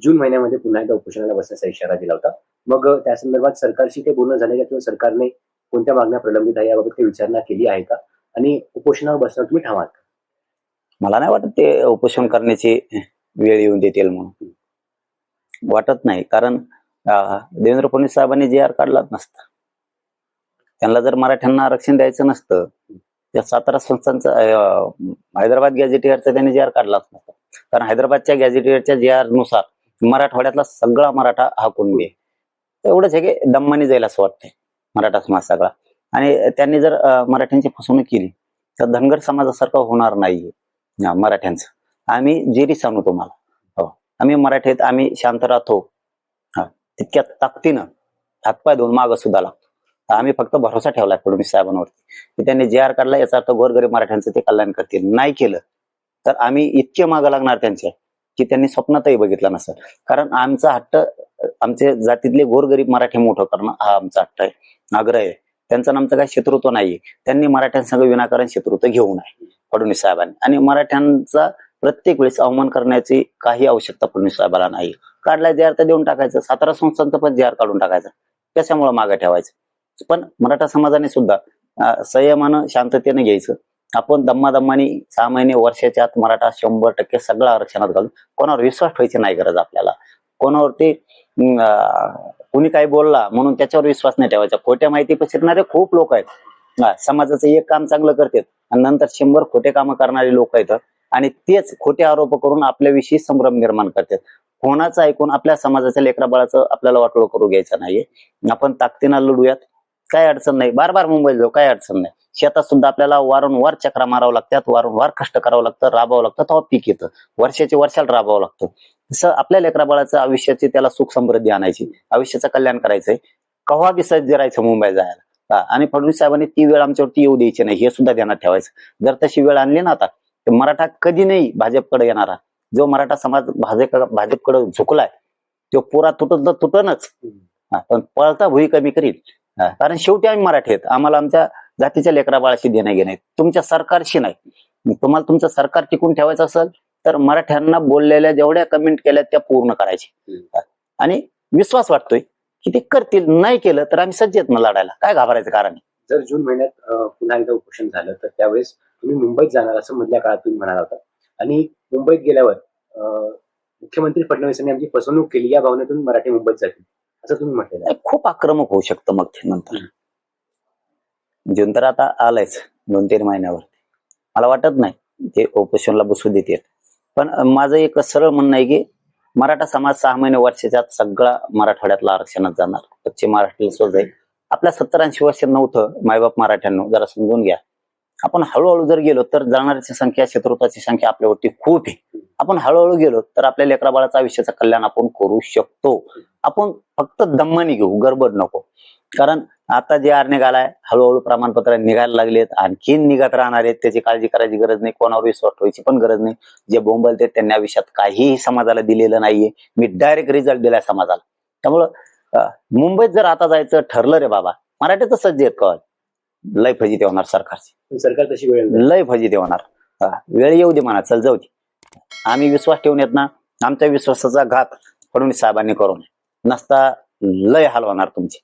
जून महिन्यामध्ये पुन्हा एकदा उपोषणाला बसण्याचा इशारा दिला होता. मग त्या संदर्भात सरकारशी काही बोलणं झालंय का किंवा सरकारने कोणत्या मागण्या प्रलंबित आहे याबाबत काही विचारणा केली आहे का? आणि उपोषणावर बसण्यावर तुम्ही ठाम आहात का? मला नाही वाटत ते उपोषण करण्याची वेळ येऊन देतील म्हणून. वाटत नाही, कारण देवेंद्र फडणवीस साहेबांनी जे आर काढलाच नसता. त्यांना जर मराठ्यांना आरक्षण द्यायचं नसतं, त्या सातारा संस्थांचा हैदराबाद गॅझेटियरचा त्यांनी जे आर काढलाच नसता. कारण हैदराबादच्या गॅझेटियरच्या जे आर नुसार मराठवाड्यातला सगळा मराठा हा कुणबी आहे. एवढंच आहे की दम्मानी जाईल असं वाटतंय मराठा समाज सगळा. आणि त्यांनी जर मराठ्यांची फसवणूक केली तर धनगर समाजासारखं होणार नाहीये मराठ्यांचं. आम्ही जेरी सांगू तुम्हाला, हो आम्ही मराठी आहेत, आम्ही शांत राहतो. तितक्या ताकदीनं हातपाय धुवून मागं सुद्धा लागतो. आम्ही फक्त भरोसा ठेवलाय फडणवीस साहेबांवरती की त्यांनी जे आर काढला याचा अर्थ गोरगरीब मराठ्यांचं ते कल्याण करतील. नाही केलं तर आम्ही इतके मागं लागणार त्यांच्या की त्यांनी स्वप्नातही बघितलं नसेल. कारण आमचा हट्ट आमच्या जातीतले गोरगरीब मराठी मोठं करणं हा आमचा हट्ट आहे, आग्रह आहे. त्यांचं आमचं काही शत्रुत्व नाहीये. त्यांनी मराठ्यांसंग विनाकारण शत्रुत्व घेऊ नये फडणवीस साहेबांनी. आणि मराठ्यांचा प्रत्येक वेळेस अवमान करण्याची काही आवश्यकता फडणवीस साहेबांना नाही. काढलाय जे आर तर देऊन टाकायचं. सातारा संस्थांचं पण जे आर काढून टाकायचं. त्याच्यामुळे मागे ठेवायचं. पण मराठा समाजाने सुद्धा संयमानं शांततेने घ्यायचं. आपण दम्मादम्मानी 6 महिने वर्षाच्या आत मराठा 100% सगळं आरक्षणात घालून कोणावर विश्वास ठेवायची नाही गरज आपल्याला. कोणावरती कुणी काही बोलला म्हणून त्याच्यावर विश्वास नाही ठेवायचा. खोट्या माहिती पसरणारे खूप लोक आहेत. समाजाचं एक काम चांगलं करतात आणि नंतर 100 खोटे कामं करणारे लोक आहेत आणि तेच खोटे आरोप करून आपल्याविषयी संभ्रम निर्माण करतात. कोणाचं ऐकून आपल्या समाजाच्या लेकराबाळाचं आपल्याला वाटोळं करू घ्यायचं नाहीये. आपण ताकदीनं लढूयात, काय अडचण नाही. बार मुंबईला जाऊ, काय अडचण नाही. शेतात सुद्धा आपल्याला वारंवार चक्रा मारावं लागतात, वारंवार कष्ट करावं लागतं, राबावं लागतं, तेव्हा पीक येतं. वर्षाला राबावं लागतं. तसं आपल्या लेकराबाळाचं आयुष्याची त्याला सुख समृद्धी आणायची, आयुष्याचं कल्याण करायचंय. कव्हा बी सज्ज राहायचं मुंबईला जायला. आणि फडणवीस साहेबांनी ती वेळ आमच्यावरती येऊ द्यायची नाही हे सुद्धा ध्यानात ठेवायचं. जर तशी वेळ आणली ना आता तर मराठा कधी नाही भाजपकडे येणारा. जो मराठा समाज भाजपकडे झुकलाय तो पुरा तुटनच, पण पळता भुई कमी करील. कारण शेवटी आम्ही मराठी आहेत. आम्हाला आमच्या जातीच्या लेकराबाळाशी देणं घेणं आहे, तुमच्या सरकारशी नाही. तुम्हाला तुमचं सरकार टिकून ठेवायचं असेल तर मराठ्यांना बोललेल्या जेवढ्या कमेंट केल्या त्या पूर्ण करायची. आणि विश्वास वाटतोय की ते करतील. नाही केलं तर आम्ही सज्ज आहेत ना लढायला. काय घाबरायचं कारण आहे. जर जून महिन्यात पुन्हा एकदा उपोषण झालं तर त्यावेळेस तुम्ही मुंबईत जाणार असं मधल्या काळात तुम्ही म्हणाला होता. आणि मुंबईत गेल्यावर मुख्यमंत्री फडणवीसांनी आमची फसवणूक केली या भावनेतून मराठी मुंबईत जातील असं तुम्ही म्हटलेलं आहे. खूप आक्रमक होऊ शकतं मग ते नंतर. जून तर आता आलायच 2-3 महिन्यावर. मला वाटत नाही ते उपोषणला बसू देतील. पण माझं एक सरळ म्हणणं आहे की मराठा समाज 6 महिने वर्षाच्या आत सगळा मराठवाड्यातला आरक्षणात जाणार. पश्चिम महाराष्ट्राला सोज आहे. आपल्या 70-80 वर्ष नव्हतं मायबाप मराठ्यांना, जरा समजून घ्या. आपण हळूहळू जर गेलो तर जाणाऱ्याची संख्या, शत्रुत्वाची संख्या आपल्यावरती खूप आहे. आपण हळूहळू गेलो तर आपल्या लेकराबाळाचं आयुष्याचं कल्याण आपण करू शकतो. आपण फक्त दम्मानी घेऊ, गडबड नको. कारण आता जे आर निघालाय, हळूहळू प्रमाणपत्र निघायला लागलेत, आणखी निघत राहणार आहेत. त्याची काळजी करायची गरज नाही, कोणावर विश्वास ठेवायची पण गरज नाही. जे बोंबलते त्यांनी आयुष्यात काहीही समाजाला दिलेलं नाहीये. मी डायरेक्ट रिझल्ट दिलाय समाजाला. त्यामुळं मुंबईत जर आता जायचं ठरलं रे बाबा, मराठी तर सज्ज आहेत का, लय फजिती होणार सरकारची. सरकार तशी वेळ लय फजिती होणार. वेळ येऊ दे म्हणा, चल जाऊ दे. आम्ही विश्वास ठेवून येत ना, आमच्या विश्वासाचा घात फडणवीस साहेबांनी करू नये. नसता लय हाल होणार तुमची.